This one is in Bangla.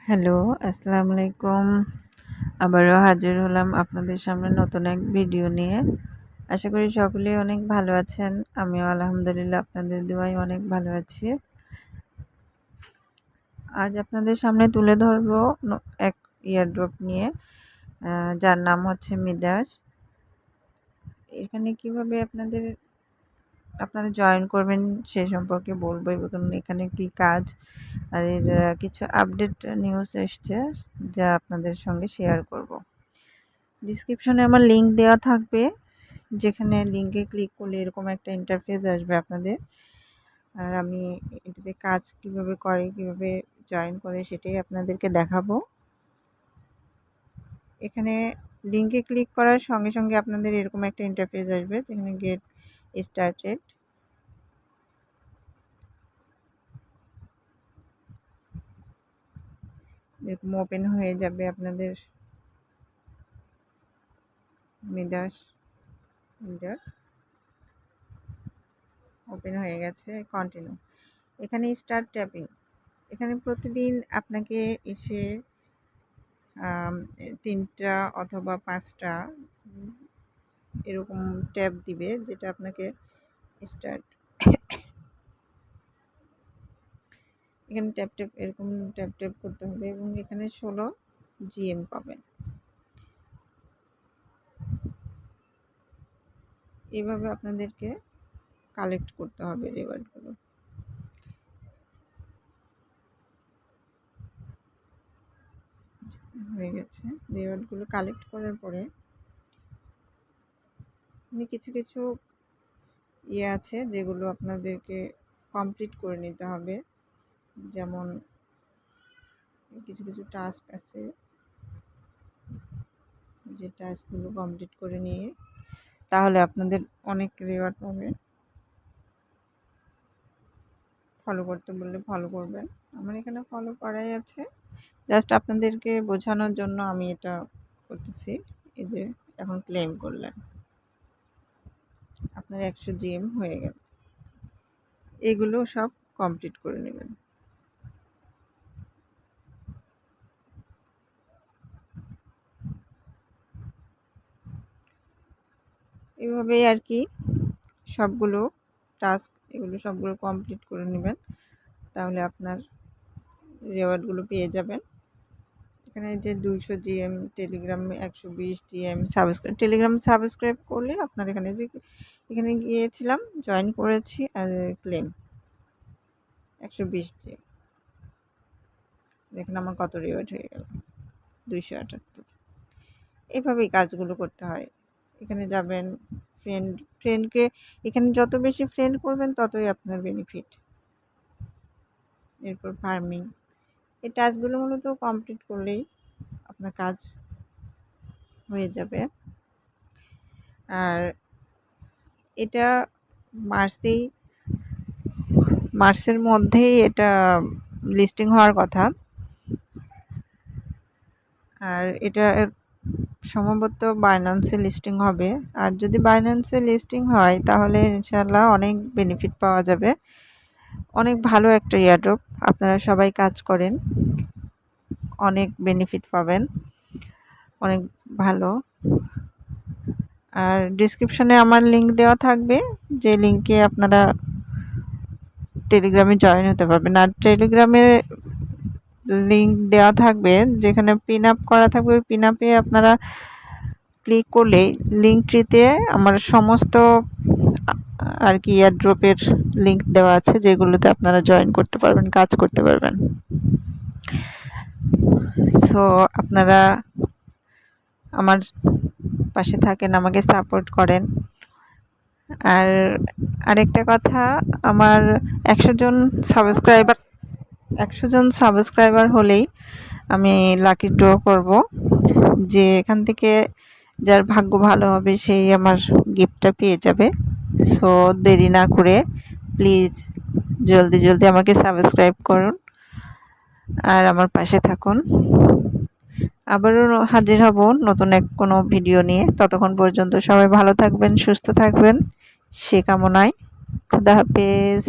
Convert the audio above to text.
হ্যালো, আসসালামু আলাইকুম। আবারও হাজির হলাম আপনাদের সামনে নতুন এক ভিডিও নিয়ে। আশা করি সকলেই অনেক ভালো আছেন। আমিও আলহামদুলিল্লাহ আপনাদের দোয়ায় অনেক ভালো আছি। আজ আপনাদের সামনে তুলে ধরব এক ইয়ারড্রপ নিয়ে, যার নাম হচ্ছে মিদাস। এখানে কিভাবে আপনারা জয়েন করবেন সে সম্পর্কে বলবো, এবং এখানে কি কাজ আর এর কিছু আপডেট নিউজ এসছে যা আপনাদের সঙ্গে শেয়ার করব। ডিসক্রিপশনে আমার লিংক দেওয়া থাকবে, যেখানে লিংকে ক্লিক করলে এরকম একটা ইন্টারফেস আসবে আপনাদের। আর আমি এটাতে কাজ কিভাবে করে, কিভাবে জয়েন করে সেটাই আপনাদেরকে দেখাবো। এখানে লিংকে ক্লিক করার সঙ্গে সঙ্গে আপনাদের এরকম একটা ইন্টারফেস আসবে, যেখানে গেট স্টার্টেড। এরকম ওপেন হয়ে যাবে আপনাদের মিদাস ওপেন হয়ে গেছে। কন্টিনিউ, এখানে স্টার্ট ট্যাপিং। এখানে প্রতিদিন আপনাকে এসে 3টা অথবা 5টা এরকম ট্যাপ দিবে, যেটা আপনাকে স্টার্ট এখানে ট্যাপ এরকম ট্যাপ করতে হবে, এবং এখানে 16 জিএম পাবেন। এইভাবে আপনাদেরকে কালেক্ট করতে হবে রিওয়ার্ডগুলো। হয়ে গেছে। রিওয়ার্ডগুলো কালেক্ট করার পরে কিছু কিছু আছে যেগুলো আপনাদেরকে কমপ্লিট করে নিতে হবে। যেমন কিছু কিছু টাস্ক আছে, যে টাস্কগুলো কমপ্লিট করে নিয়ে তাহলে আপনাদের অনেক রিওয়ার্ড পাবে। ফলো করতে বললে ফলো করবেন। আমার এখানে ফলো করাই আছে, জাস্ট আপনাদেরকে বোঝানোর জন্য আমি এটা করতেছি। এই যে এখন ক্লেম করলেন, আপনার 100 জিএম হয়ে গেল। এগুলো সব কমপ্লিট করে নেবেন। এভাবেই আর কি সবগুলো টাস্ক এগুলো সবগুলো কমপ্লিট করে নেবেন, তাহলে আপনার রিওয়ার্ডগুলো পেয়ে যাবেন। এখানে যে 200 জিএম, টেলিগ্রামে 120 জিএম সাবস্ক্রাইব, টেলিগ্রাম সাবস্ক্রাইব করলে আপনার এখানে গিয়েছিলাম, জয়েন করেছি, আর ক্লেম 120 জিএম। দেখুন আমার কত রিওয়ার্ড হয়ে গেল, 278। এভাবেই কাজগুলো করতে হয়। এখানে যাবেন, ফ্রেন্ডকে এখানে যত বেশি ফ্রেন্ড করবেন ততই আপনার বেনিফিট। এরপর ফার্মিং, এই টাস্কগুলো মূলত কমপ্লিট করলেই আপনার কাজ হয়ে যাবে। আর এটা মার্চের মধ্যেই এটা লিস্টিং হওয়ার কথা। আর এটা সম্ভবত বাইন্যান্সে লিস্টিং হবে। আর যদি বাইন্যান্সে লিস্টিং হয় তাহলে ইনশাল্লাহ অনেক বেনিফিট পাওয়া যাবে। অনেক ভালো একটা এয়ারড্রপ, আপনারা সবাই কাজ করেন, অনেক বেনিফিট পাবেন, অনেক ভালো। আর ডিসক্রিপশনে আমার লিংক দেওয়া থাকবে, যে লিংকে আপনারা টেলিগ্রামে জয়েন হতে পারবেন। আর টেলিগ্রামে লিংক দেওয়া থাকবে, যেখানে পিন আপ করা থাকবে। ওই পিন আপে আপনারা ক্লিক করলে লিঙ্ক ট্রিতে আমার সমস্ত আর কি এয়ারড্রপের লিংক দেওয়া আছে, যেগুলোতে আপনারা জয়েন করতে পারবেন, কাজ করতে পারবেন। সো আপনারা আমার পাশে থাকেন, আমাকে সাপোর্ট করেন। আর আরেকটা কথা, আমার 100 জন সাবস্ক্রাইবার হলেই আমি লাকি ড্র করব, যে এখান থেকে যার ভাগ্য ভালো হবে সেই আমার গিফটটা পেয়ে যাবে। সো দেরি না করে প্লিজ জলদি আমাকে সাবস্ক্রাইব করুন আর আমার পাশে থাকুন। আবারও হাজির হব নতুন কোনো ভিডিও নিয়ে। ততক্ষণ পর্যন্ত সবাই ভালো থাকবেন, সুস্থ থাকবেন, সে কামনায়। খুদা হাফেজ।